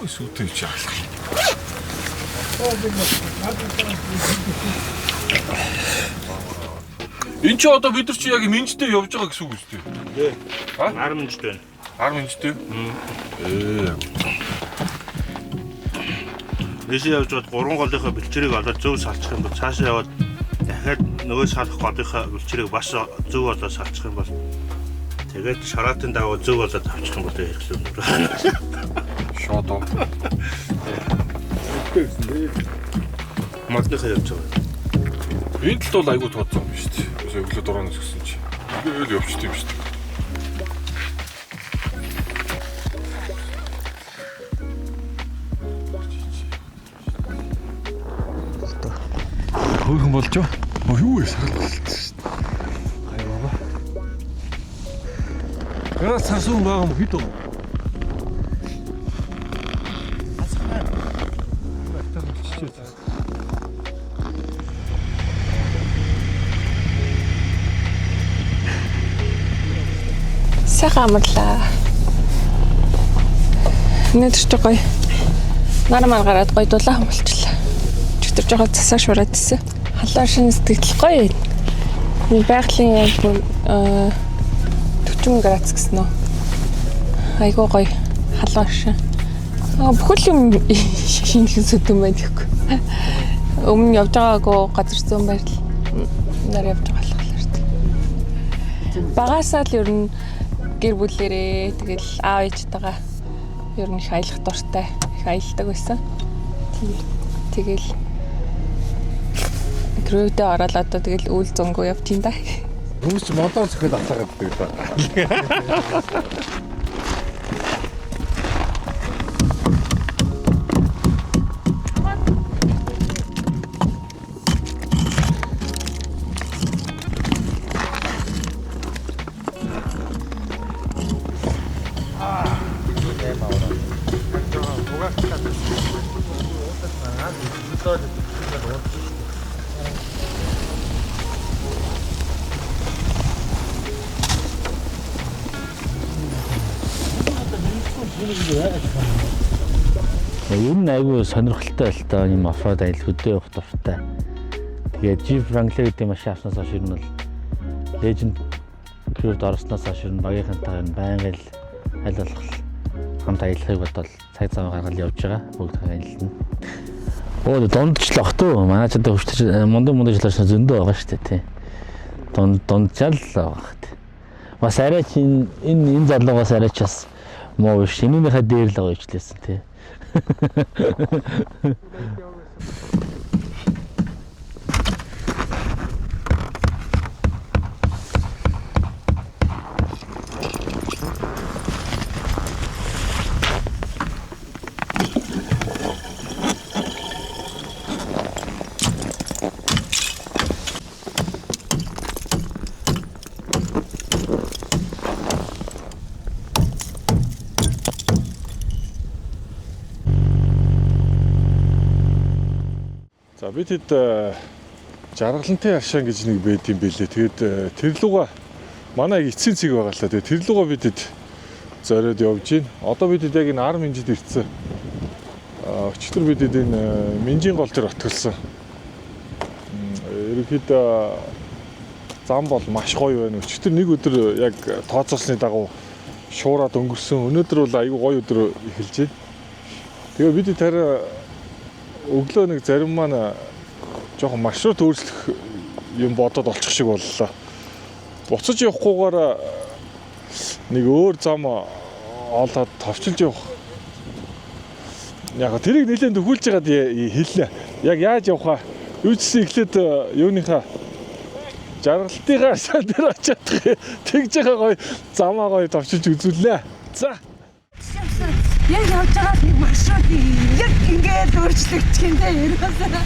Ой сүтэй чаалах. Энд чи одоо бид нар чи яг минжтэй явж байгаа гэсэн үг үстэй. Тий. 10 минжтэй. 10 минжтэй. Дэше явж гад 3 голынхаа бэлчээрийг олоод зөв салчих юм бол цаашаа яваад дахиад нөгөө салах голынхаа бэлчээрийг бас зөв олоод салчих юм бол тэгээд шараатын дагуу зөв олоод авчих юм бол хэрэглэн. Шодоо. Мадлахаа явж байгаа. Энд л бол айгуу тооцсон юм шүү дээ. Өглөө өглөө дурaanаас гисэн чи. Ингээл явчихт юм шүү дээ. Хөөсөн болж юу? Юу вэ? Сарлалт шүү дээ. Хай баба. Яа сарсун байгаа юм хэд вэ? Сайхан амарлаа. Өнөөдөр ч гоё. Нармаар гараад гоё дулаахан болчихлоо. Чөтөр жоо засаа шураад ирсэн. Халуун шин сэтгэл гоё. Нэг байгалийн яг 40 градус гэсэн үү. Айгуу гоё. Халуун шин. Бүхэл юм шинэхэн сүдэн байдаг. Өмнө явж байгаагүй газар зүүн байрал нар явж байгаа болохоор тийм. Багасаа л ер нь гэр бүлээрээ тэгэл аав ээжтэйгээ ер нь их аялах дуртай, их аялдаг байсан. Тэгэл гэрүүдээ ороод одоо тэгэл үйл зөнгөө явж юм да. Хүмүүс ч модоор зөхөд асаагаад байдаг да. Ер нь айгүй сонирхолтой л та юм оффроуд аялал хөдөө явах дуртай. Тэгээд Jeep Wrangler гэдэг машин авснаас хойш ер нь бол Legend Cruise орсноос хойш ер нь багийнхантайгаар байнга л аль болох хамт аялахыг бодвол цаг зав гаргал явж байгаа. Бүгд аялална. Оо дундчлах туу. Манай ч одоо хөвчтэй мундаг жилээс зөндөө байгаа шүү дээ тий. Дундчаал л байгаа. Бас арай чинь энэ залуугаас арай ч бас муу шинийхээ дээр л байгаа ижлээсэн тий. За бид хэд жаргалантай аршаан гэж нэг байд юм бэлээ. Тэгээд тэр луга манай эцсийн цэг байгаа л та. Тэгээд тэр луга бид хэд зориод явж гин. Одоо бид хэд яг энэ 10 минжид ирсэн. Өчигдөр бид хэд энэ Минжийн гол төр отголсон. Ерөнхийдөө зам бол маш гоё байна. Өчигдөр нэг өдөр яг тооцоолсны дагуу шуураад өнгөрсөн. Өнөөдөр бол аюу гоё өдөр эхэлж байна. Тэгээ бид тэр өглөө нэг зарим маань жоохон маршрут өөрчлөх юм бодоод олчих шиг боллоо. Буцаж явахгүйгээр нэг өөр зам олоод товчилж явах. Яг тэрийг нэлээд төхүүлж байгаад хэлнэ. Яг яаж явах вэ? Юу ч ихлээд юуныхаа жаргалтынхаа асаа дээр очиад тэгж байгаа гоё замаа гоё товчилж үзүүллээ. За. Яг явж байгаа нэг маршрут яг ингээд өөрчлөгдчих юм дээ ерөөсөө.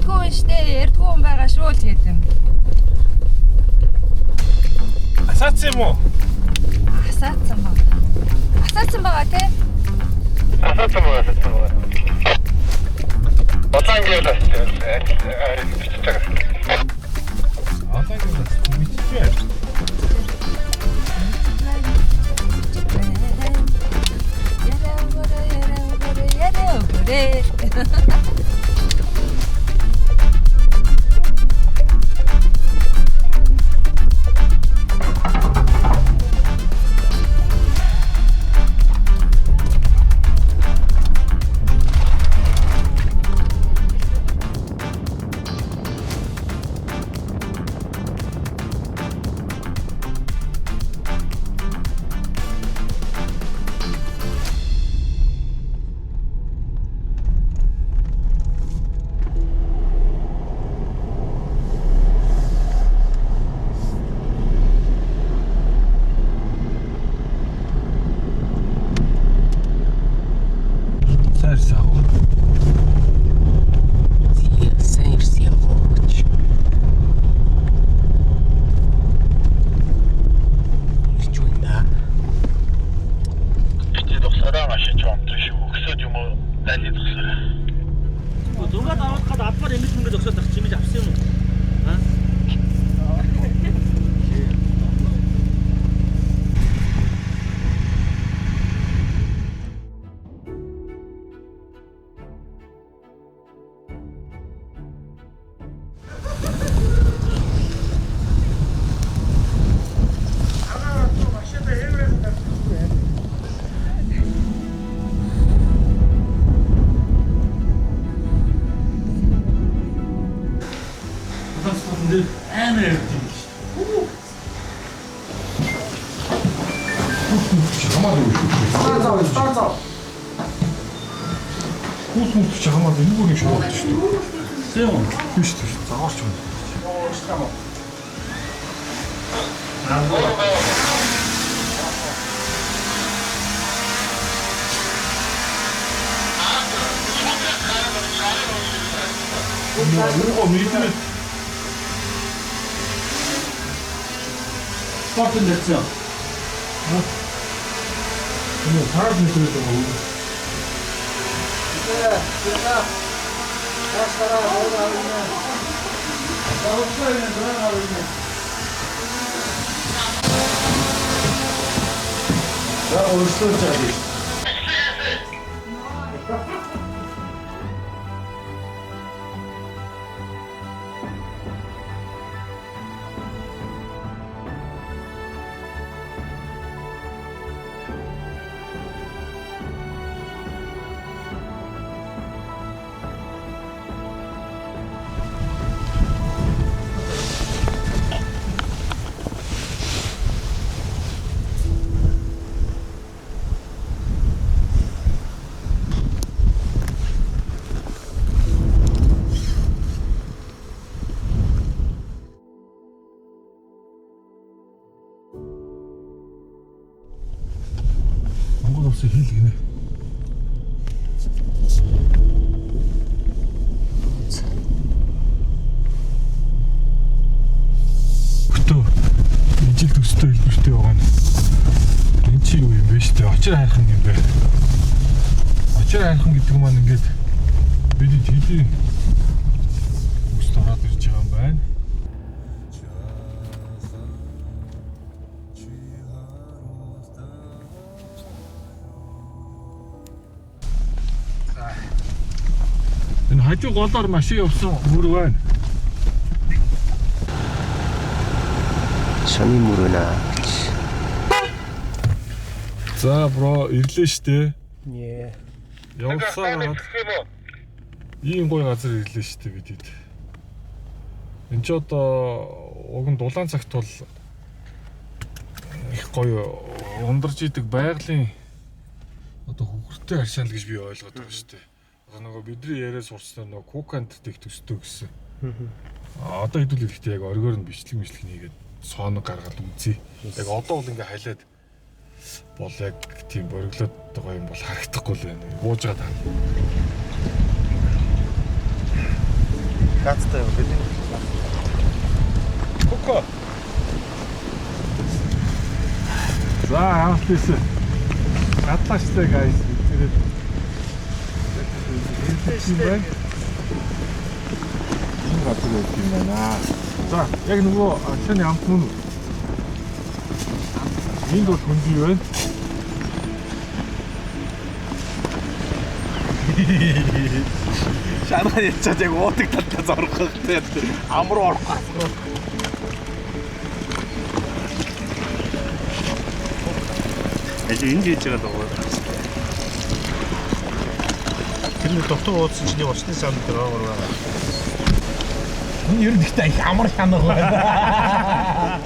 мэдгүй юм штэ. Ярдгүй юм байгаа шүү л гэдэг юм. Асаац юм уу? Асаацсан байна. Асаацсан байгаа те. Асаацсан байгаа. Батан гээд 스타트는 됐죠? 사람 밑으로 хийлгэнэ. Бүтөө ижил төстэй хэлбэртэй байгаа нь. Энэ чи юу юм бэ штэ? Очир хайрхан юм бэ? Очир хайрхан гэдэг маань ингээд бид хэдий үст ороод ирж байгаа юм байна. Энэ хажуу голоор машин явсан мөр байна. Шаны мөрөнө. За бро ирлээ штэ. Нэ. Явсаа ийм гоё газар ирлээ штэ бидэд. Энд ч одоо уг нь дулаан цагт бол их гоё ундарч идэг байгалийн одоо хөвгөртэй аршаал гэж би ойлгоод байгаа штэ. Одоо нөгөө бидний яриа сурцсан нөгөө кукант дэх төстэй гэсэн. Одоо хэдүүл ихтэй яг оргоор нь бичлэг хийгээд сооног гаргаад үзье. Яг одоо бол ингээ хайлаад бол яг тийм бориглоод байгаа юм бол харагдахгүй л байна. Бууж байгаа. Гацтай юм билээ. Коко. За хамтлээсээ гатлааштай guys. Тэгээд энэ газар өгч юм байна. За яг нөгөө алчааны амт мөн үү? Энд бол хүндий байна. Шанаа ячаад яг уудаг талдаа зоргох хэрэгтэй. Амар орох гасруу. Энэ хийж байгаа даа. Тэр нэг дотор уудсан чинь уцны санд дээр байгаа. Энэ ер нь ихтэй амар шанаа байна.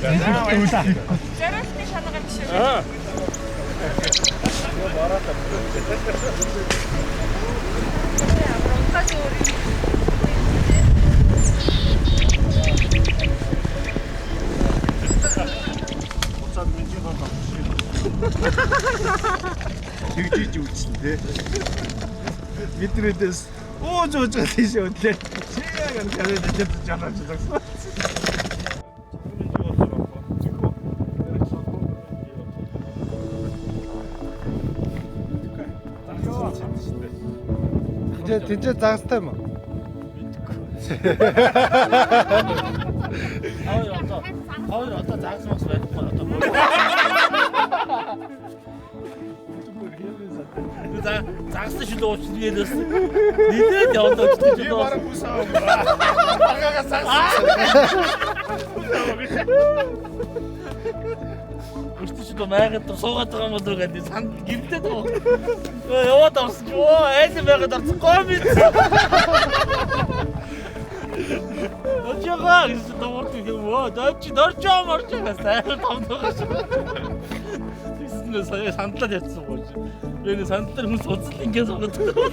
Зарэлтний шанаа юм шиг. Аа. Тэгжиж үзсэн те. Бидрээдээс ууж тийш өдлээ. Чигээр карэд дэжж жанаачлаа. Тэнцээ заагстай юм уу? Хоёр одоо заагсмаас байхгүй одоо. Заагстай шүү дээ уучрагээс. Нийлээд яваад очиж дээ. Бараг үсаа. Багага заагсан. Өчтөж дөө майгаад суугаад байгаа юм болоо гэдэг санд гимтээд байгаа. Яваад авсан ч оо айсан байгаад орцохгүй биз. Очоо гэж дуурд юм оо дорчоо морчоо сайхан тавдгаа шүү. Тэснэ сая сандлаад ятсан гооч. Энэ сандлаар хүмүүс уцал ингээд суугаад байгаа.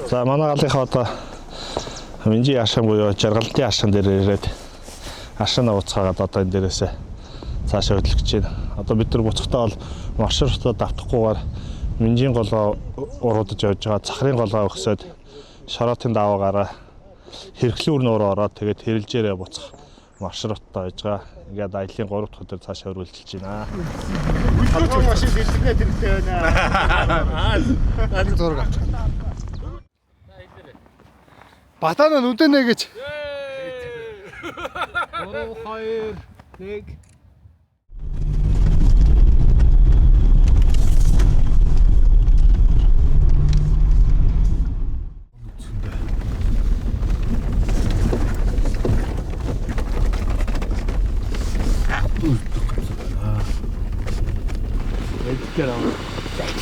За манай галынхаа одоо Минжи ашан буюу жаргалтын ашан дээр ирээд ашан ууцхаагаад одоо энэ дээрээсээ цаашаа хөдлөх гэж байна. Одоо бид нар буцахтаа бол маршрутаа давтахгүйгээр Минжийн голоо уруудаж явж байгаа. Цахрын голоо өгсөд шороотын даваагаараа хэрэглүүр нууруу ороод тэгээд хэрэлжээрээ буцах маршруттай байж байгаа. Ингээд аяллаа 3 дахь өдөр цаашаа өргөлжилж байна. Халуун машин дэлгэнэ хэрэгтэй байна. Зураг авчих. Батана нүдэнэ гэж. 3 2 1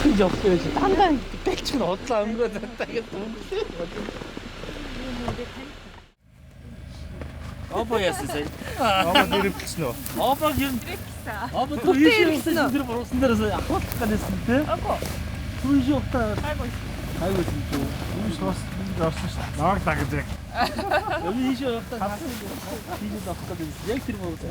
Тэгж явах гэж дандаа бэлчэн удлаа өнгөө дандаа ингэ дүнлээ. Опа яасан сая. Аваа дэрвэлсэн үү? Опа юм. Опа түүшээ тэр бурусан дээрээс ахуулах гэсэн тий. Ако. Түүшээ ухтаа. Хайгуу тийм. Түүш бас орсон шүү. Наг дагдаг. Түүшээ ухтаа. Тийж авах гэдэг. Яг тэр бурусан.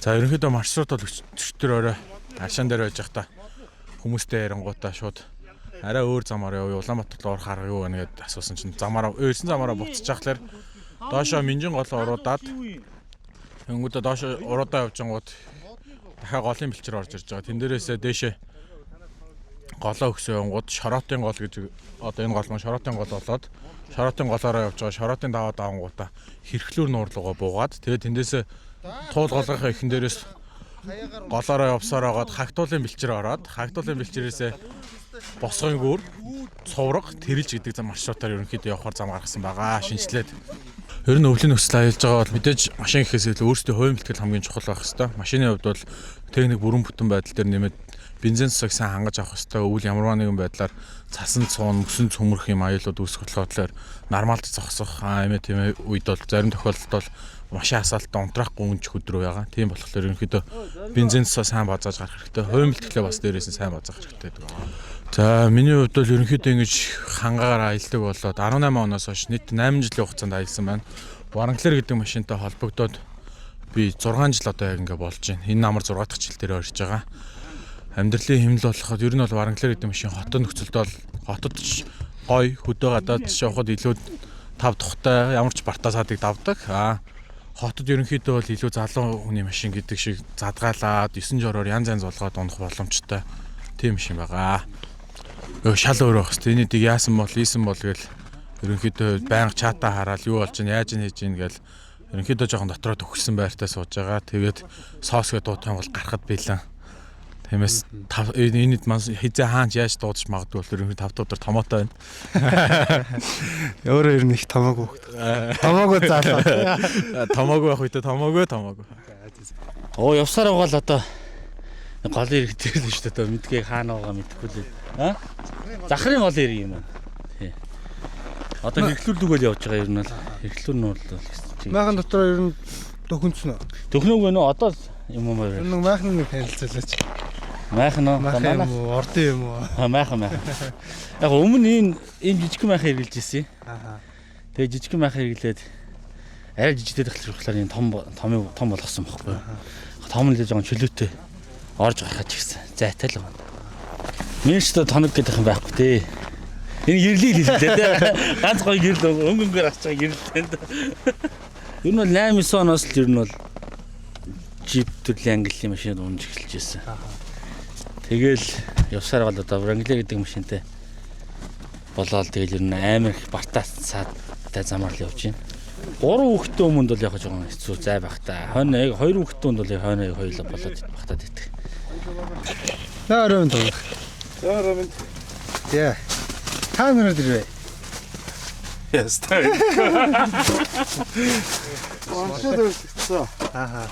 За ерөнхийдөө маршрут бол өчтөр орой Аршаан дээр байж байхдаа хүмүүстэй ярингуудаа шууд арай өөр замаар явъя. Улаанбаатар руу орох арга юу вэ гэдээ асуусан чинь замаараа өөрсөн замаараа буцаж байхлаар доошоо Минжин гол уруудаад өнгөдөө доошоо уруудаа явж ангууд дахиад голын бэлчээр орж ирж байгаа. Тэн дээрээсээ дээшээ голоо өгсөн ангууд Шороотын гол гэж одоо энэ гол нь Шороотын гол болоод Шороотын голоороо явж байгаа. Шороотын даваа давангуудаа хэрхлүүр нуурлуугаа буугаад тэгээд тэндээсээ туул голынхаа ихэн дээрээс голоороо явсаар байгаад хагтуулын бэлчээр ороод хагтуулын бэлчээрээсээ босгын гүр цувраг тэрэлж гэдэг зам маршрутаар ерөнхийдөө явахаар зам гаргасан байгаа. Шинжлээд ер нь өвлийн нөхцөл аялж байгаа бол мэдээж машин гэхээс илүү өөрсдөө хувийн бэлтгэл хамгийн чухал байх хэвээр. Машины хувьд бол техник бүрэн бүтэн байдал дээр нэмээд бензин цусыг сайн хангаж авах хэвээр. Өвөл ямарваа нэгэн байдлаар цасан цуун мөсөн цөмрөх юм аюулууд үүсэх болохоор нормалд зогсох эмээ тийм үед бол зарим тохиолдолд бол машин асаалтаа унтраахгүй өнгөж хөдрөө байгаа. Тийм болохоор ерөнхийдөө бензин цусаа сайн базааж гарах хэрэгтэй. Хувийн бэлтгэлээ бас дээрээс нь сайн базаах хэрэгтэй гэдэг. За миний хувьд бол ерөнхийдөө ингэж хангаагаар аялдаг болоод 18 оноос хойш нийт 8 жилийн хугацаанд аялсан байна. Варанклер гэдэг машинтай холбогдоод би 6 жил одоо яг ингэ болж байна. Энэ намар 6 дахь жил дээр орж байгаа. Амьдралын хэмнэл болоход ер нь бол Варанклер гэдэг машин хотод нөхцөлд бол хотод гой хөдөө гадаад явахад илүү тав тухтай ямар ч бартасаадыг давдаг. Хотод ерөнхийдөө бол илүү залуу хүний машин гэдэг шиг задгаалаад 9 жороор янз янз болгоод унах боломжтой тийм машин байгаа. Шал өөр байх хэвээр энийг яасан бол ийсэн бол гэл ерөнхийдөө байнга чатаа хараад юу болж байна яаж хийж гин гэл ерөнхийдөө жоохон дотроо төгссөн байртаа сууж байгаа. Тэгээд соосгээ дуутахын бол гарахад билэн. Тиймээс энэ хизээ хаач яаж дуудаж магадгүй бол ерөнхийдөө 5 өдөр томоотой байна. Өөрөө ер нь их томоогүй. Томоогүй заалаа. Томоогүй байх үедээ томоогүй. Оо явсаар байгаа л одоо голын ирэх дээр л шүү дээ. Мэдгээ хаана байгаа мэдэхгүй л. Захрын гол ирэх юм аа. Тий. Одоо хэрэглүүр дүгэл явж байгаа ер нь бол хэрэглүүр нь бол Майхан дотор ер нь дөхөнцнө. Төхнөөг вэ нөө одоо юм уу вэ? Нэг майхан нэг танилцуулаач. Майхан уу? Майхан юм уу? Ордын юм уу? Майхан. Яг өмнө энэ жижиг майхан хэрэгжилж ирсэн. Тэгээ жижиг майхан хэрэглээд арай жижигтэй тахлахлаар энэ том болгосон байхгүй. Том нь л жоохон чөлөөтэй орж гарах ч гэсэн зайтай л байна. Миний ч тоног гэдэг юм байхгүй тий. Энэ гэрлийг хэллээ те. Ганц гоё гэрэл өнгөнгөр авч байгаа гэрэлтэй. Ер нь бол 8-9 оноос л ер нь бол Jeep төрлийн ангиллын машинад унж эхэлж байсан. Тэгэл явсаар бол одоо Wrangler гэдэг машинтай болоод тэгэл ер нь амар их бартаас цаадтай замаар л явж байна. 3 хүүхэдтэй өмнөд бол яг жоохон хэцүү зай байх та. Хойно яг 2 хүүхэдтэй өмнөд бол хойно хоёулаа болоод багтаад идэх. Наарын тоо. Яа. Камерад ирвэ. Ястай. Онцлогдсон. Аа.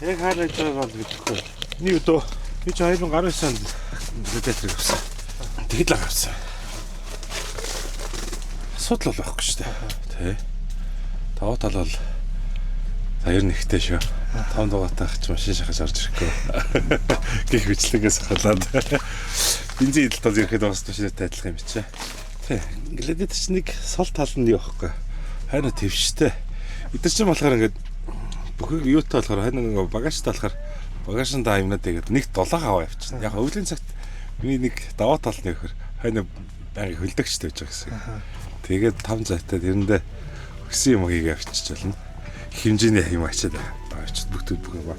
Яг хаалж байгаа бол гэхгүй. Нэг өдөө би ч 2019 онд редактор авсан. Тэгэл л авсан. Асуудал бол байхгүй шүү дээ. Тэ. Таваа тал бол саяар нэгтэй шүү. 5 дугаатай ах ч машин шахаж орж ирэхгүй. Гэх бичлэгээс халаад. Бензин эдэлт бол ирэхэд бас машинтай адилхан юм бичээ. Тэ. Глэдэд ч нэг сул тал нь юу байхгүй. Хайна твштэй. Эдгээр чинь болохоор ингээд бүхэл юутай болохоор хайна нэг багажтай болохоор багажин даа юмнаа тэгээд нэг дулаан аваа явчихна. Яг өвлийн цагт миний нэг даваа тал нэг хөр хайна байнга хөлдөгчтэй байж байгаа гэсэн. Тэгээд 5 зайтай тэрэндээ өгсөн юм хийгээ авчиж болно. Хэмжээний юм ачаад авчиж бүгд бүгд ба.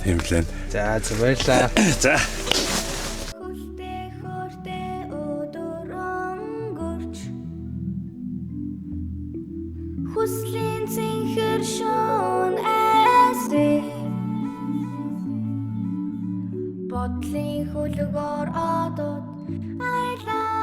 Тийм лээ. За баярлаа. За. Хүслийн цэнхэр шон эсрэг бодлын хөлгөөр одод айлаа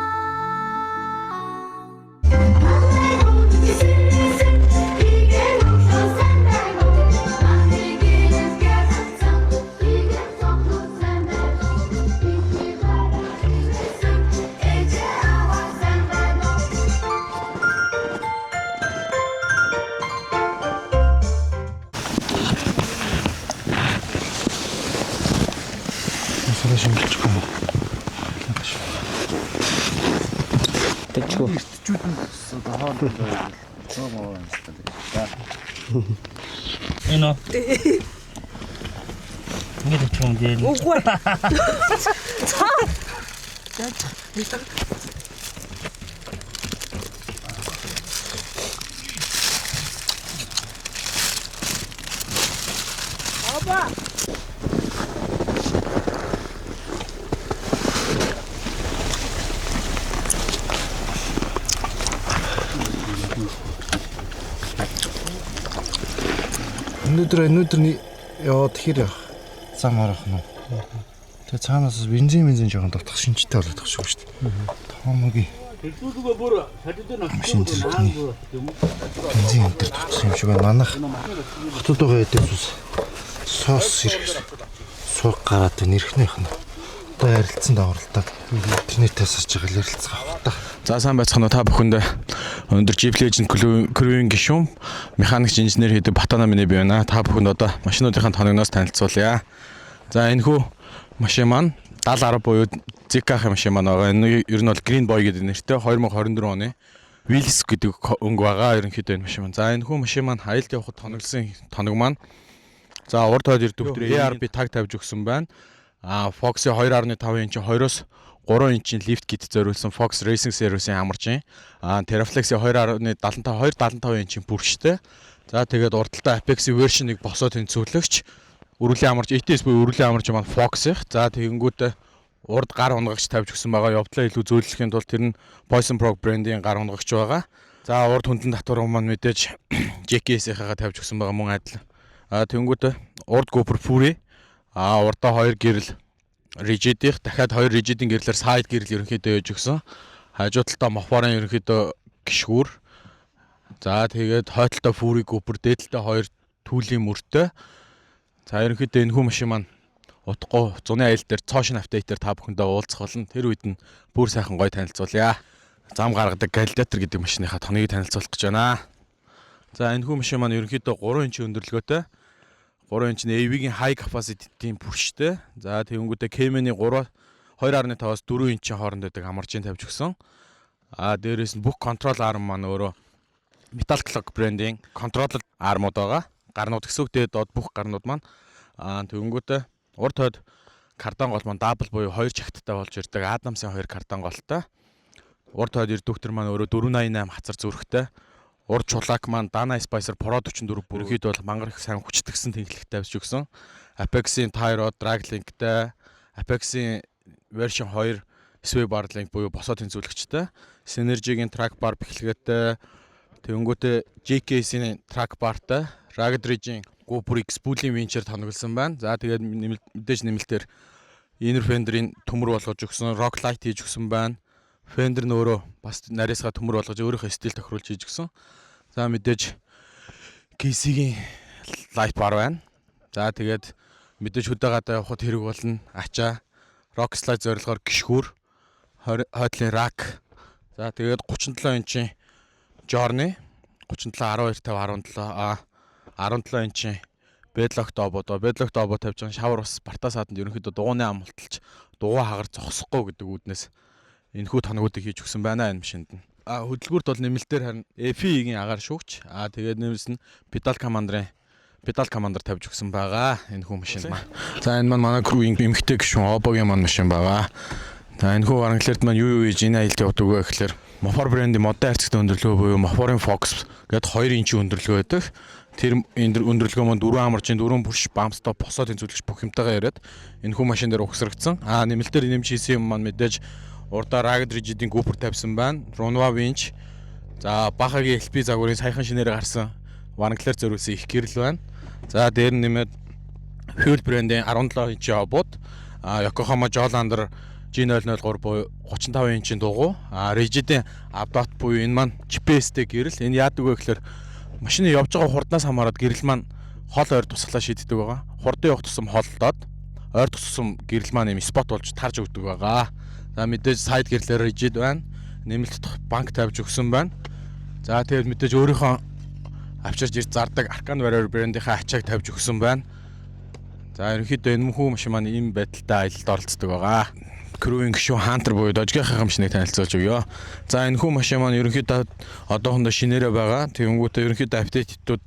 Тэчгүй. Энэ. Ингээд ч юм дээр. Үгүй. Өнөөдөр яваад тэгэхээр зам харах нь. Тэгээ цаанаас бензин жоохон дотох шинжтэй болоод тах шүү дээ. Томогийн. Машин зэрэгний бензин өндөр дотох юм шиг байна. Манайх хотод байгаа хэдээс соос ирэх. Сууг гараад нэрхнийх нь. Одоо ярилцсан давралтаад интернетээс харж байгаа ярилцгаа та. За сайн байцгаана уу та бүхэнд. Өнөөдөр Jeep Legend Crew-ийн гишүүн механикч инженер хэдэг Батана минь би байна. Та бүхэнд одоо машинуудын тоногноос танилцуулъя. За энэ хүү машин маань 7010 буюу Zika-ийн машин маань байгаа. Энэ ер нь бол Green Boy гэдэг нэртэй 2024 оны Wheels гэдэг өнгө байгаа. Ерөнхийдөө энэ машин маань. За энэ хүү машин маань аялалд явахад тоноглосон тоног маань. За урд хойд ирдэг өдөр ARB таг тавьж өгсөн байна. Fox-ийн 2.5 инч 2-оос 3 инчийн лифт кит зориулсан Fox Racing Series-ийн амарчин. Teraflex-ийн 2.75 инчийн бүрштэй. За тэгээд урдтай Apex-ийн version-ыг босоо тэнцвэрлэгч өрүүлийн амарч ETS буюу өрүүлийн амарч маань Fox-их. За тэгэнгүүтээ урд гар унгагч тавьж өгсөн байгаа. Явдлаа илүү зөөлөхийн тулд тэр нь Poison Pro брендийн гар унгагч байгаа. За урд хөндлөн татвар маань мэдээж JKS-ийнхаа тавьж өгсөн байгаа мөн адил. Тэгэнгүүтээ урд GoPro Fury урдаа 2 гэрэл rigid-ийнх дахиад 2 rigid-ийн гэрлэр side гэрэл ерөнхийдөө яж өгсөн. Хажуу талдаа мофорын ерөнхийдөө гişгүүр. За тэгээд хойдолтой Fury GoPro, дээдлээ 2 түүлийн мөртэй. За ерөнхийдөө энэ хүү машин маань утгагүй зуны аялал дээр цоошин апдейтээр та бүхэндээ уулзах болно. Тэр үед нь бүр сайхан гоё танилцуулъя. Зам гаргадаг Gladiator гэдэг машиныхаа тоногийг танилцуулах гэж байна. За энэ хүү машин маань ерөнхийдөө 3 инчийн өндөрлөгөөтэй. 3 инчний AV-гийн high capacity-ийн бүрштэй. За тэгэнгүүтээ Cayman-ийн 2.5-аас 4 инчийн хооронд байдаг амаржийн тавьж өгсөн. Дээрээс нь бүх control arm маань өөрөө Metal Clock брендийн control arm-ууд байгаа. Гарнууд гэсүгдээ доод бүх гарнууд маань тэгэнгүүтээ урд хойд кардан гол маань double буюу 2 чагттай болж ирдэг. Adams-ийн 2 кардан голтой. Урд хойд эрдүгтэр маань өөрөө 488 хацар зүрхтэй. Урд чулаак маань Dana Spicer Pro 44 бүрхэд бол мангар их сайн хүчтгсэн тэнхлэгтэй авч өгсөн. Apex-ийн Tyro Draglink-тэй, Apex-ийн version 2 Sway Bar Link буюу босоо тэнцвүүлэгчтэй, Synergy-гийн track bar бэхлэгээтэй, тэгэнгүүтээ JK-ийн track bar-тай, Rugged Ridge-ийн GoPro X Spool-ийн winch-ээр тоноглосон байна. За тэгээд мэдээж нэмэлтээр inner fender-ийн төмөр болгож өгсөн, rock light хийж өгсөн байна. Fender нь өөрөө бас нарийсгаа төмөр болгож өөрийнхөө стил тохируулж хийж өгсөн. За мэдээж KC-гийн light bar байна. За тэгээд мэдээж хөдөөгаадаа явахад хэрэг болно. Ачаа, rock slide зорилгоор гიშгүүр, хойдлын rack. За тэгээд 37 инчийн Journey 37 12 50 17 инчийн Bedlock Dobo тавьж байгаа шавар бас Бартаа сааданд ерөнхийдөө дугууны амлталч дугуй хагаар зогсохгүй гэдэг үүднээс энэхүү тоногуудыг хийж өгсөн байна энэ машинд нь. Хөдөлгүүрт бол нэмэлтээр харин FE-ийн агаар шүүгч. Тэгээд нэмэлс нь Pedal Commander тавьж өгсөн байгаа энэхүү машин маань. За энэ маань манай crew-ийн эмхтэй гишүүн Oboгийн маань машин байгаа. За энэхүү аранглерд маань юу хийж энэ аялалд явдаг вэ гэхээр Mofor брендийн модон хайрцагтай өндөрлөгөө буюу Mofor-ын Fox гэдэг 2 инчийн өндөрлөгөө байдаг. Тэр өндөрлөгөө маань 4 амарчин 4 бүрш bump stop босоо тэнцвүүлэгч бүх юмтайгаа яриад энэхүү машин дээр угсрагдсан. Нэмэлтээр нэмж хийсэн юм маань мэдээж урдаа Rugged Ridge-ийн GoPro тавьсан байна. Runwa winch. За Baha-гийн LP загварын саяхан шинээр гарсан Wrangler зориулсан их гэрэл байна. За дээр нь нэмээд Fuel брендийн 17 инчийн обод, Yokohama Jolander G003 буюу 35 инчийн дугуй, Rigid-ийн Abdot буюу энэ маань GPS-тэй гэрэл. Энэ яадаг вэ гэхээр машины явж байгаа хурднаас хамаарат гэрэл маань хол ойр тусглаа шийддэг байгаа. Хурдан явах тусам холдоод ойр тусам гэрэл маань юм спот болж тарж өгдөг байгаа. За мэдээж сайд гэрлээр Rigid байна. Нэмэлт банк тавьж өгсөн байна. За тэгээд мэдээж өөрийнхөө авчирж ирж зардаг Arcan Warrior брендийнхаа ачааг тавьж өгсөн байна. За ерөнхийдөө энэ мөнхүү машин маань ийм байдалтай аялалд оролцдог байгаа. Crew-ийн гишүүн Hunter буюу Dodge-ийн машиныг танилцуулж өгье. За энэхүү машин маань ерөнхийдөө одоохондоо шинээрээ байгаа. Тэгэнгүүтээ ерөнхийдөө апдейтууд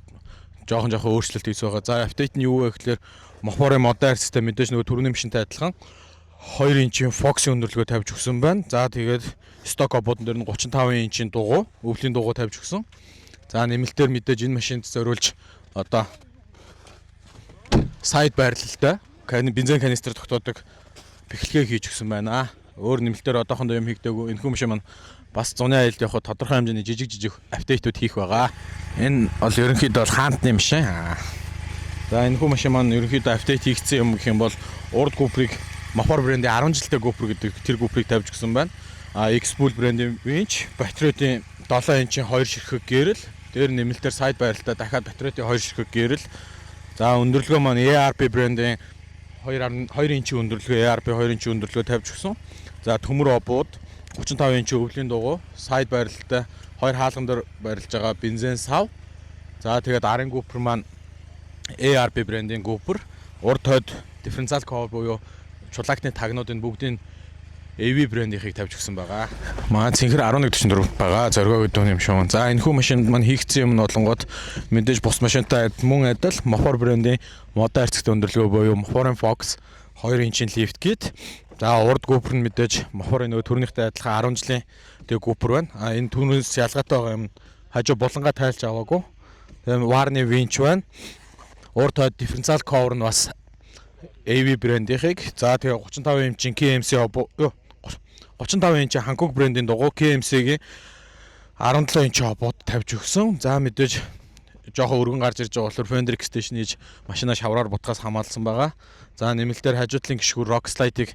жоохон өөрчлөлт хийсэн байгаа. За апдейт нь юу вэ гэхээр Mofor-ын модern систем мэдээж нөгөө түрүүний машинтай адилхан 2 инчийн Fox-ийн өндөрлөгөө тавьж өгсөн байна. За тэгээд stock ободон дээр нь 35 инчийн дугуй, өвлийн дугуй тавьж өгсөн. За нэмэлтээр мэдээж энэ машинд зориулж одоо сайд байрлалтай бензин канистр тогтоодог бэхлэгээ хийж өгсөн байна. Өөр нэмэлтээр одоохондоо юм хийгдээгүй. Энэхүү машин маань бас зуны аялалд явахад тодорхой хэмжээний жижиг апдейтүүд хийх байгаа. Энэ бол ерөнхийдөө хаантны машин. За энэхүү машин маань ерөнхийдөө апдейт хийгдсэн юм гэх юм бол урд GoPro-г Mofor брендийн 10 жилтэй GoPro гэдэг тэр GoPro-г тавьж өгсөн байна. X-Spool брендийн winch, батарейн 7 инчийн 2 ширхэг гэрэл, дээр нэмэлтээр сайд байралтай дахиад батарейн 2 ширхэг гэрэл. За өндөрлөгөө маань ARP брендийн 2 инчийн өндөрлөгөө ARP 2 инчийн өндөрлөгөө тавьж өгсөн. За төмөр обууд 35 инчийн өвлийн дугуй, сайд байралтай 2 хаалган дээр байрлаж байгаа бензин сав. За тэгээд арын GoPro маань ARP брендийн GoPro, урд хойд differential cover буюу чулаакны тагнуудын бүгдийн AV брендийнхийг тавьж өгсөн байгаа. Маань цэнхэр 1144 байгаа. Зоргоо гэдэг юм шүү. За энэхүү машинд маань хийгдсэн юм нь болонгод мэдээж бус машинтай мөн адил Mofor брендийн модон хайрцагтай өндөрлөгөө буюу Mofor-ын Fox 2 инчийн lift kit. За урд GoPro нь мэдээж Mofor-ын нөгөө төрөнийхтэй адилхан 10 жилийн тэг GoPro байна. Энэ түүнээс ялгаатай байгаа юм хажуу булангаа тайлж аваагүй. Тэгээд Warner winch байна. Урд хойд differential cover нь бас AV брендийнхийг. За тэгээ 35 инчийн KMC 35 инчийн Hankook брендийн дугуй KMC-гийн 17 инчийн обод тавьж өгсөн. За мэдээж жоохон өргөн гарч ирж байгаа болохоор Fender extension хийж машинаа шавраар бутгаас хамгаалсан байгаа. За нэмэлтээр хажуудлын гишгүүр Rock Slide-ыг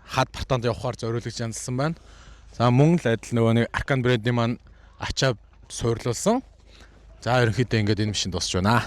хад партанд явахаар зориулж янзлсан байна. За мөн л адил нөгөө нэг Arcan брендийн маань ачаа суйрлуулсан. За ерөнхийдөө ингээд энэ машин дуусч байна.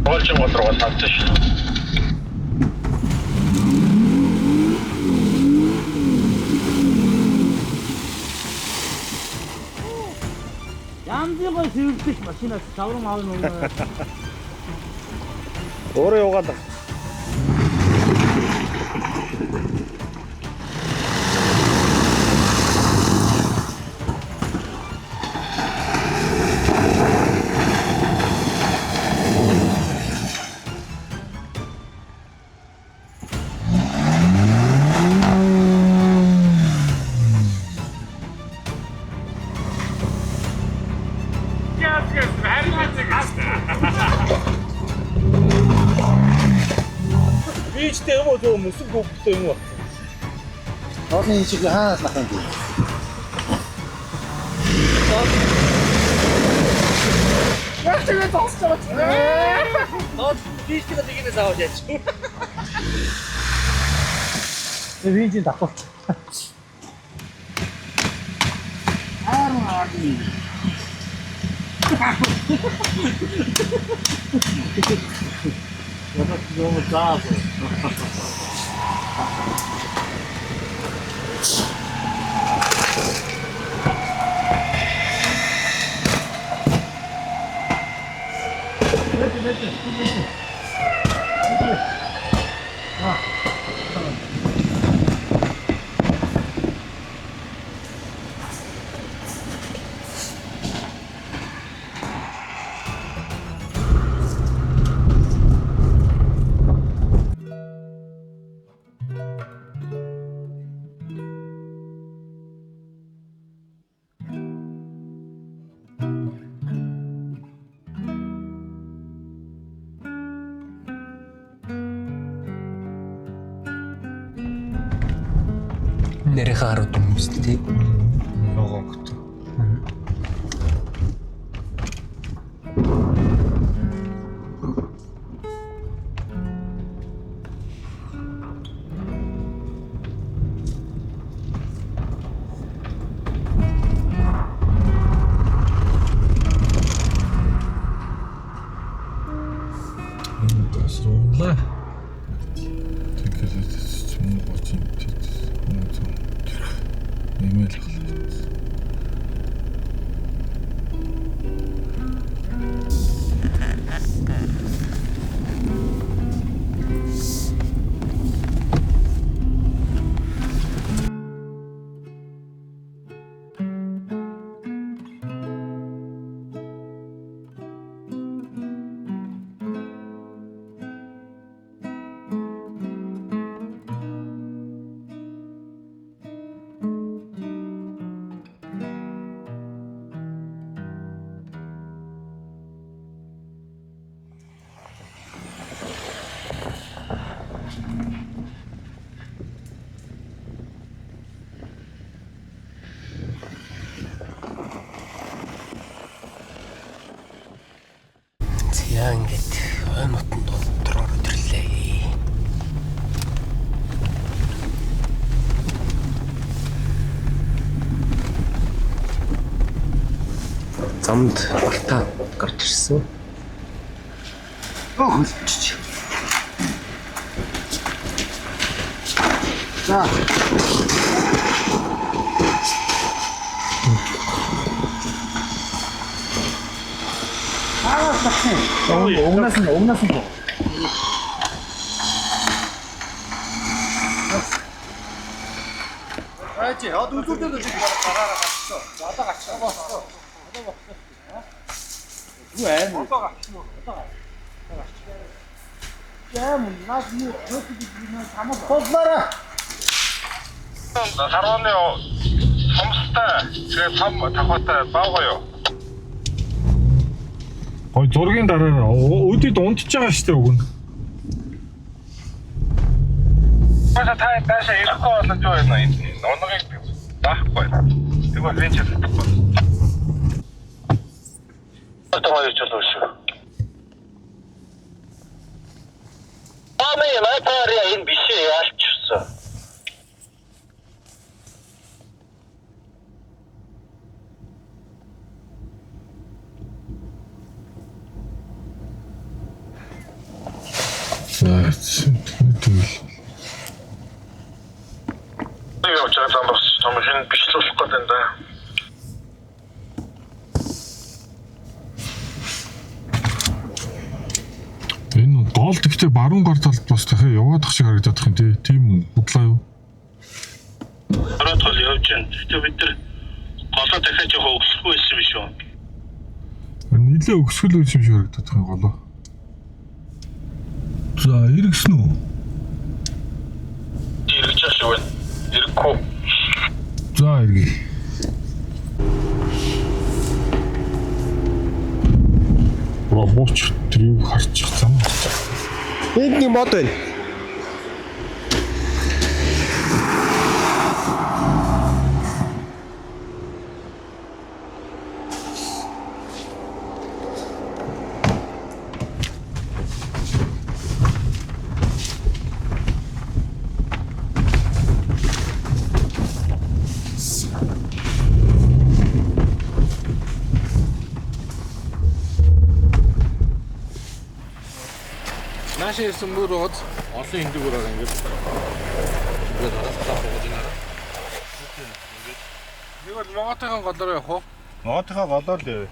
Болж руу тавьчих шүү. Янзын гой сэвэлдэх машинаас таврам аавна уу. Өөрөө яваад. Бичтэй юм уу зөв мөсөг гүгтэй юм уу? Орны шиг хаанаас нах юм бэ? Яг тэгээд тосч байгаа. Нот бичтэй тэгнээс аваад яач. Вижин давтал. 너무 짜서. Нэрээ хараад юмстэй тий. Логогт. Тасруулаа. Тэгэхээр юм гоч юм тий. Нэмэл ахлаа. Яа ингэж ой нутан дотроо төрлөө. Замд бартаа гарч ирсэн. Хөлч. За. Угнаас нь боо. Аач яд үзүүлдэг гэж гараараа гацсан. Одоо гацсан. Одоо бохсон. Юу аим уу? Одоо гацсан. Яам наад юу хөтөж бинаа самал хооллаараа. Харууны хомстой тэгээ том тавхатай баагаа юу? Гой зургийн дараараа өдөд унтж байгаа штэ уг нь. Баса та даашаа ирэхгүй болоод юу байна энэ? Нунагийг даахгүй. Тэгвэл энэ ч болохгүй. Одоо яаж ч болов шүү. Амээ матария энэ биш яалчсан. За тэгэл. явж байгаа зам бас том хин бичлүүлэх гэдэг юм да. Энэ гол гэхдээ баруун гар талд бас дахиад яваад ах шиг харагдаад байна тий. Тийм үү? Бодлоо юу? Ороод гол явж байна. Тэгтээ бид нар голоо дахиад яг өгсөхгүй байсан биш үү? Нилээ өгсгөл үйл юм шиг харагдаад байна голоо. За, эргэсэн үү? Ирж ах шүү. Ирэхгүй. За, эргэе. Робоч трийг харчих зам. Энд нэг мод байна. Наашаа ирсэн мөр ууз олон хиндүүгээр ингээд аргаслаа бууж байна. Нэг бол Моготойгоо голоор явах уу? Моготойгоо голоор л явъя.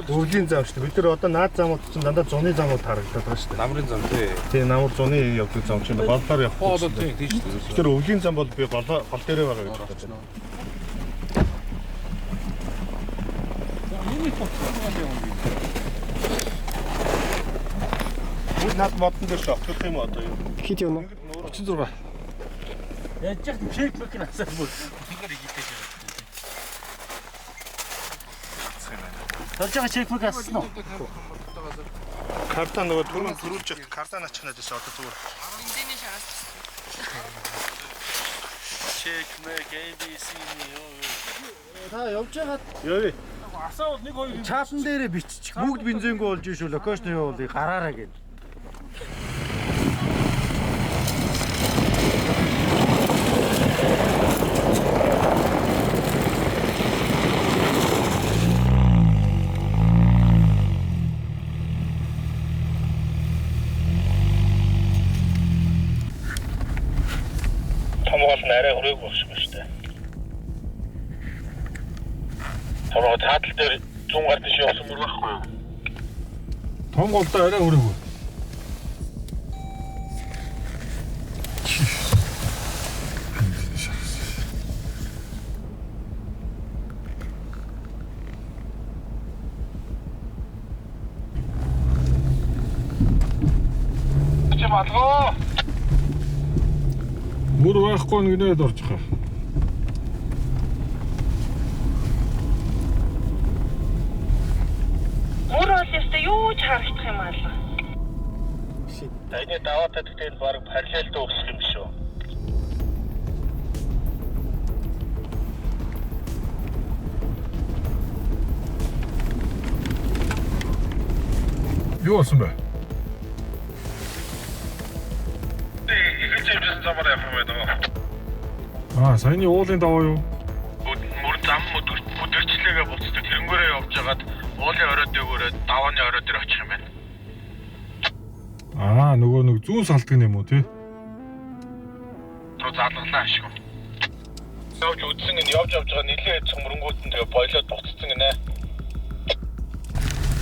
Өвлийн зам шүү дээ. Бид нар одоо наад замууд чинь дандаа зуны замууд харагдаад байгаа шүү дээ. Намрын зам тий. Тэгээ намар зуны явдаг зам чинь голоор явах. Одоо тийм тийш. Тэгэхээр өвлийн зам бол би гол дээрээ байгаа гэж бодож байна. Наад модон дээр шогтох юм одоо юу? Хит явна. 36. Яаж ч фейсбુક насаа бүр. Тэгэр хийдэж байгаа. Тарж байгаа фейсбુક ассан уу? Карта нөгөө төрүүлж явах карта наачнаад байсан одоо зүгээр. Эндний шараас. Check me ABC юу. Та явж байгаа. Явъя. Асаа бол 1 2 Чаасан дээрээ биччих. Бүгд бензингүй болж шүү. Локейшн явуулъя гараараа гэж. Томгол нарай хөрөг болчих юм шүү дээ. Томгол таатал дээр 100 гард тийш явсан мөр байхгүй юу? Том голдоо арай өрөөгөө. Чи малгоо. Мөр байхгүй нэгнээд орж байгаа. Мөр бол яста юу ч харагдах юм аа. Таны даваа татгтээ баг параллелд өгсөх юм шүү. Юу болсон бэ? Ихэлж явсан замаар явах юм байна. Саяны уулын даваа юу? Мөр зам өдөрчлээгээ буцдаг тэрнгээрээ явж хагаад уулын орой дээгүүрээ давааны орой дээр очих юм байна. Нөгөө нэг зүүн салдаг юм уу тий? Тоо залглаа ашиг. Явж үдсэн энэ явж байгаа нэлээд цөмрөнгүүд нь тэгээ бойлоод буцсан гинэ.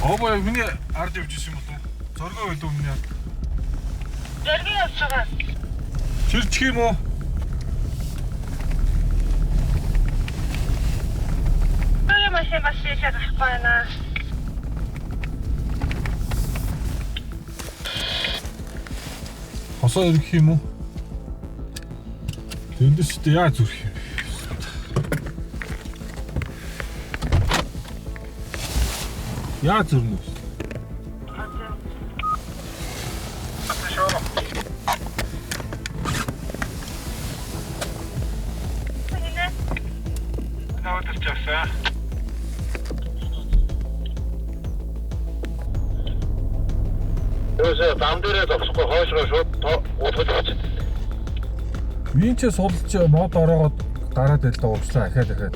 Боёо миний ард явж исэн юм уу? Зоргоо байлуу миний ард. Зорги явж байгаа. Чирчих юм уу? Машин гарахгүй байна. Хосоо ирэх юм уу? Тэндээс ч яаж зүрх юм? Яаж зүрнэ? 요새 밤들에 덥고 허시가 좋다. 어떻게 Винчээ сулж мод ороогоод гараад байл та уучлаа дахиад.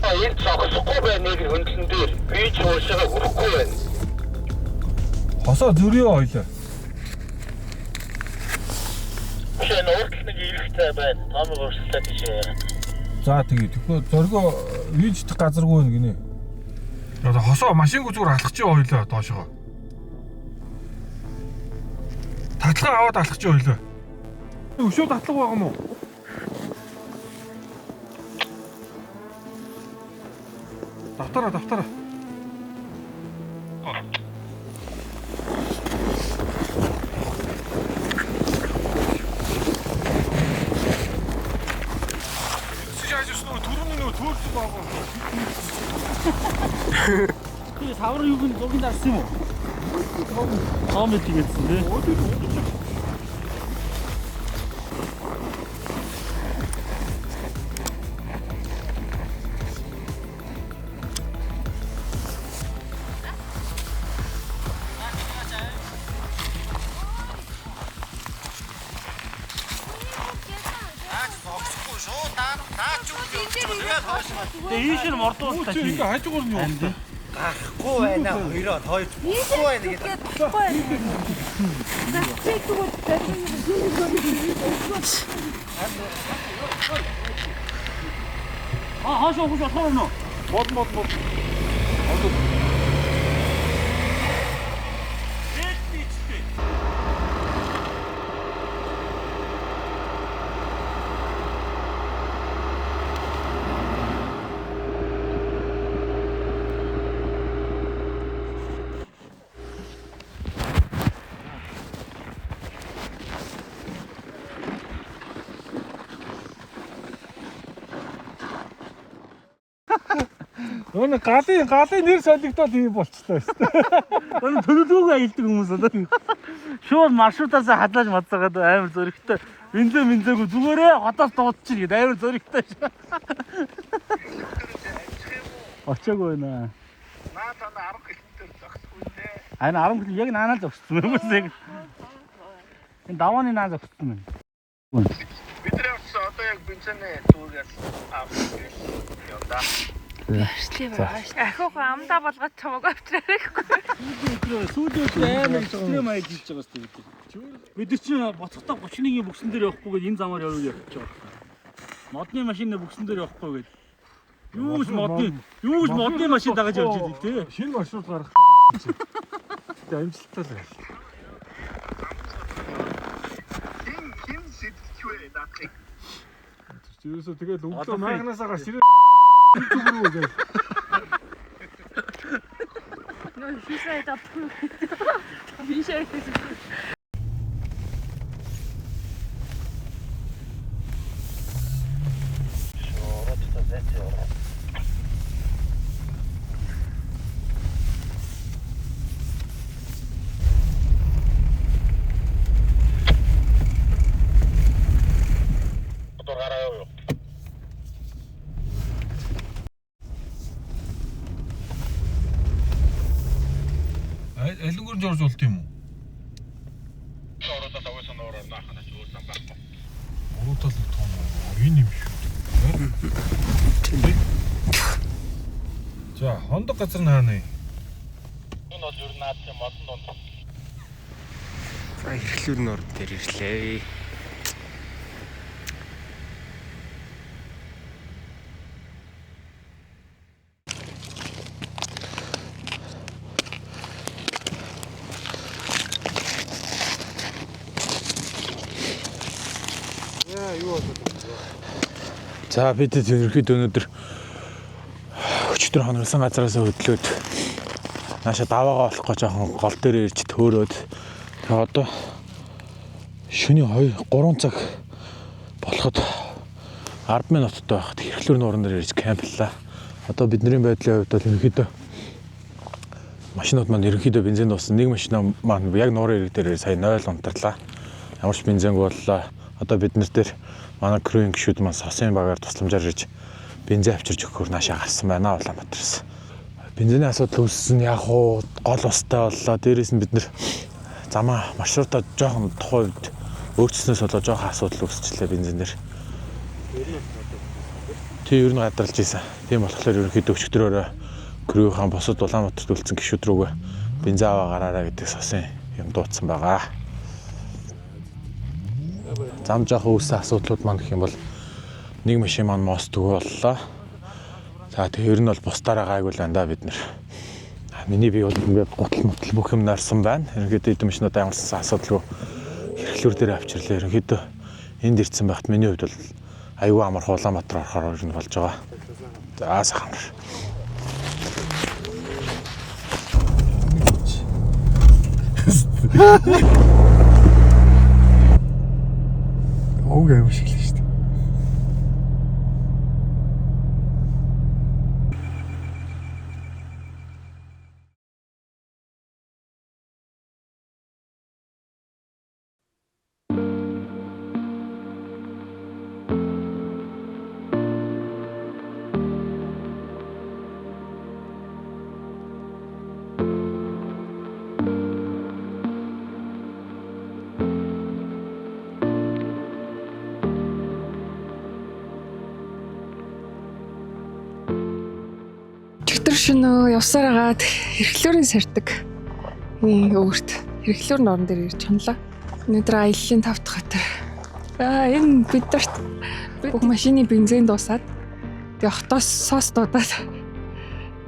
энэ цогцохгүй байна нэг хөндлөн дээр би ч уушаа өрөхгүй байна. Хосоо зүрээ ойлоо. байна. Томыг өрсөлдөө тийшээ яа. За тэгээ тэгэхээр зоргоо виждэх газаргүй нэг гинэ. Одоо хосоо машингүй зүгээр алхах чи ойлоо доошоо. Татлага аваад алхах чи ойлоо. Өшөө татлага байгаа мó? Давтараа. 그 4월 6은 여기 났으면 다음에 뛰겠는데. 이 씨는 머리도 이거 한쪽으로 좀 Гахгүй байна. Хоёроо хоёр гахгүй байна гэдэг. Гахгүй байна. 하셔 털어놓어. 못. Өнө галын нэр солигдоод ийм болчихлоо шүү дээ. 너는 төлөвлөгөөгүй аялдаг хүмүүс одоо. Шууд маршрутаас хадлаж мацсагаад амар зөрөгтэй. Бензээгүй зүгээрээ хотоос дуудчих гээд амар зөрөгтэй. Очоогүй байна. Наатана 10 км зогсгүй дээ. 아니 10 km яг наанаа зогссон юм уу? Энэ давааны наа зогссон юм. Бидний одоо яг бензинээ түүгээс авсан явда. Ахиухан амдаа болгоод чамаг авчраа гэхгүй. сүүлдээ амар экстрем аяж хийж байгаа сте бид чинь боцохтой 31-ийн бүксэн дээр явахгүй гээд энэ замаар явж байгаа. Модны машин бүксэн дээр явахгүй гээд юуж модны машин дагаж явж байгаа тий. Шинэ маршрут гаргах гэж байна. Тэгээ амжилттай л байна. Хин сэтгвэ наатыг. Тэрээс тэгээд өглөө маагнаасаа гарч ирээ. No, he said up. Wie schön ist es? Алингур жорж болт юм уу? Ороод тавсан ороо наахна зүүсэн байхгүй. Ороод л тоон энэ юм шүү. За, хондог газар наана. Энэ бол ер нь наадсан модон донд. За эрхлүүрийн орд дээр ирлээ. За бид ерөнхийдөө өнөөдөр өчтөр хоногсон газараас хөдлөөд нааша даваагаа олох гэж жоохон гол дээр ирж төөрөөд тэгээ одоо шөнийн 2-3 цаг болоход 10 минуттай байхад хэрхлүүрийн орон дээр ирж кемпллаа. Одоо бидний байдлын хувьд бол ерөнхийдөө машинууд маань ерөнхийдөө бензин дууссан. Нэг машина маань яг нуурын ирэг дээр сая 0 унтарлаа. Ямар ч бензингүй боллоо. Одоо бид нар дээр манай крүүийн гишүүд маань сосын багаар тусламжаар ирж бензин авчирч өгөхөөр наашаа гарсан байна Улаанбаатараас. Бензиний асуудал үүссэн яг гол устай боллоо. Дээрээс нь бид нар замаа маршрутаа жоохон тухайд өөрчлснөөс болоо жоохон асуудал үүсчихлээ бензинээр. Тэг ер нь гадралж ийсэн. Тийм болохоор ерөнхийдөө өчигдрөөрөө крүүийн босод Улаанбаатарт үлдсэн гишүүд рүүгээ бензин аваа гараараа гэдэг сосын юм дуудсан байгаа. Зам жоох үүссэн асуудлууд маань гэх юм бол нэг машин маань мостгүй боллоо. За тэр нь бол бусдаараа гайгүй л байна да бид нэр. Миний бие бол ингээд гутал мутал бүх юм нарсан байна. Ерөнхийдөө эдгээр машинууд аймагсан асуудалгүй хэрэглүүр дээр авчирлаа. Ерөнхийдөө энд ирсэн байхад миний хувьд бол аюу амар Улаанбаатар орохоор юм болж байгаа. За сайхан. Ог аим шиг л шүү дээ. Шөнөө явсаар агаад хэрэглүүрийн сардаг. Өөрт хэрэглүүрийн орон дээр ирж хонлоо. Өнөөдөр аяллаа 5 дахь өдөр. Энэ бидэрт бүх машины бензин дуусаад тэгээ хотоос сос дуудаад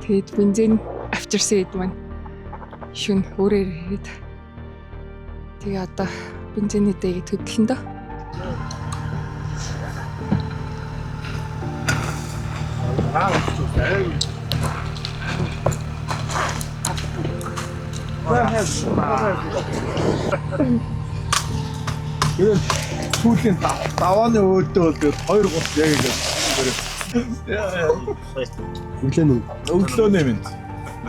тэгээд бензин авчирсан хэд маань шүн өөрөөр ирээд тэгээ одоо бензиний дээг төдлөн дөө. Тэгээд сүүлийн давааны өөдөө бол тэгээд 2-3 яг ингэ. Өглөөнөө минь.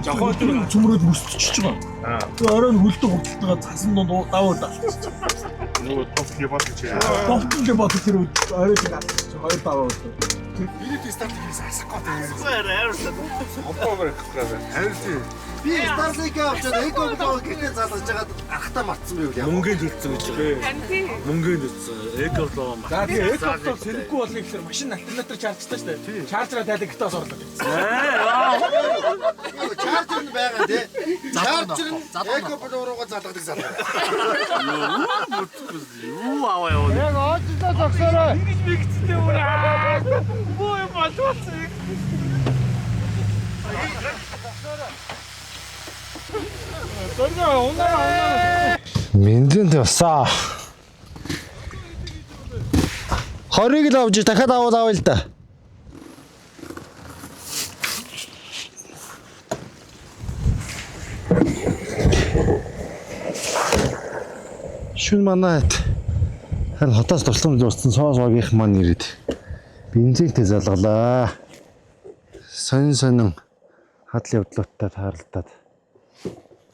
Жохоо цөмрөөд мөсчихж байгаа. Тэгээд оройн хөлдөө хурдтайгаа цасан донд даваа талчихсан. Нөгөө товтлыг бодож чаа. Товтлыг бодож тэр оройн гацчих 2 даваа өгдөө. Миний стартыг асахгүй таа. Оппоор ихтэй. Харин би стартыг авчаад эко гэдэг залгаж байгаад арахтаа мартсан байв яа. Мөнгөнд төлцсөн гэж байгаа. Мөнгөнд төлцсөн. Эко-лоо мартсан. За тийм эко-лоо сэрэггүй болно гэхээр машин альтернатор чарджтай шүү дээ. Чаржраа тайлаа гитаас орлоо гэсэн. Чаржер нь байгаа тий. Чаржер нь эко-лоо руугаа залгадаг залгаа. Юу аваа яа. Яг очдоо зогсоорой. Ингэж мэгцтэй үрээ. Боо юм болчихсон. Бензин тавсаа. Хорийг л авч дахиад аваа л да. Шүн манайд хан хотоос тусламж дууссан соос багийнх маань ирээд бензинтэй залгалаа. Сонин хадлын явдлуудтай тааралдаад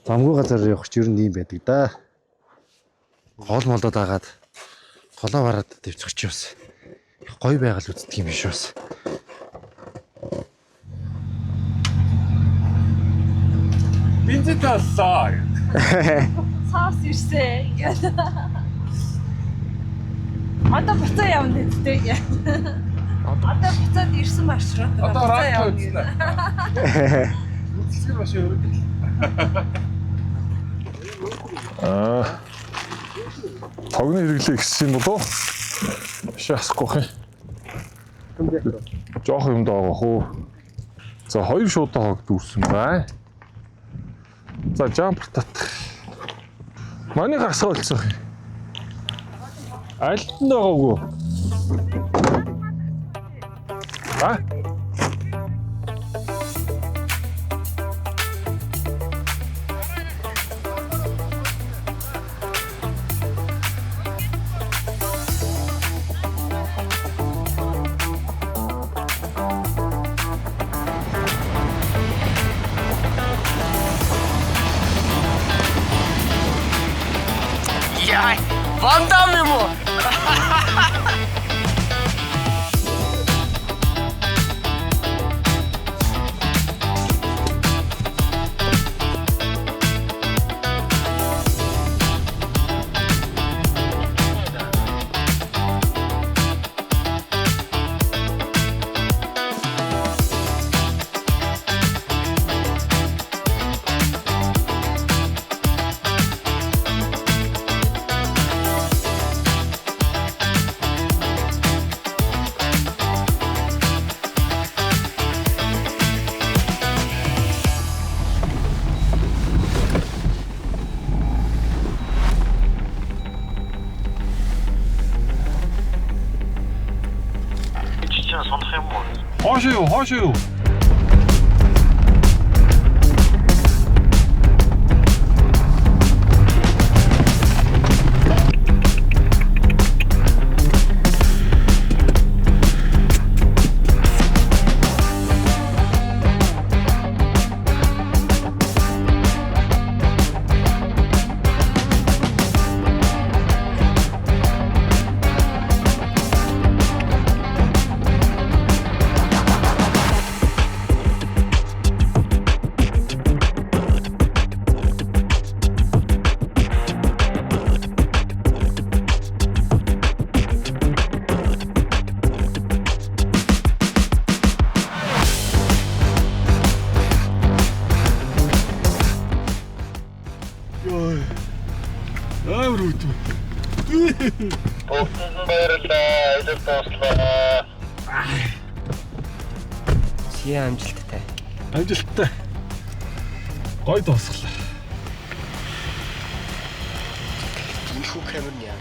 замгүй газар явах ч ер нь ийм байдаг да. Гол молдод агаад голоо бараад дэвчих чи бас гоё байгаал үздэг юм биш бас. Бензин тааллаа. Цаас ирсэн. Одоо буцаа явна гэдэг. Одоо буцаад ирсэн маршрут. Одоо рад үзлээ. Үзлээ маш өөр. Тогны хэрэглээ ихсэн болов уу? Шаасахгүй хэ. Жоох юм даа хөө. За 2 шуудаа хог дүүрсэн бай. За жампер татах. Манай гарсаа олцсон. Альт нь байгаагүй. А? Яй, Вандам юм уу? Хоошоо юу? Амар үүдгүй. Баярлалаа. Илэр тоослоо. Чи амжилттай. Амжилттай. Гой дуусглаа. Энэхүү камер нь яа.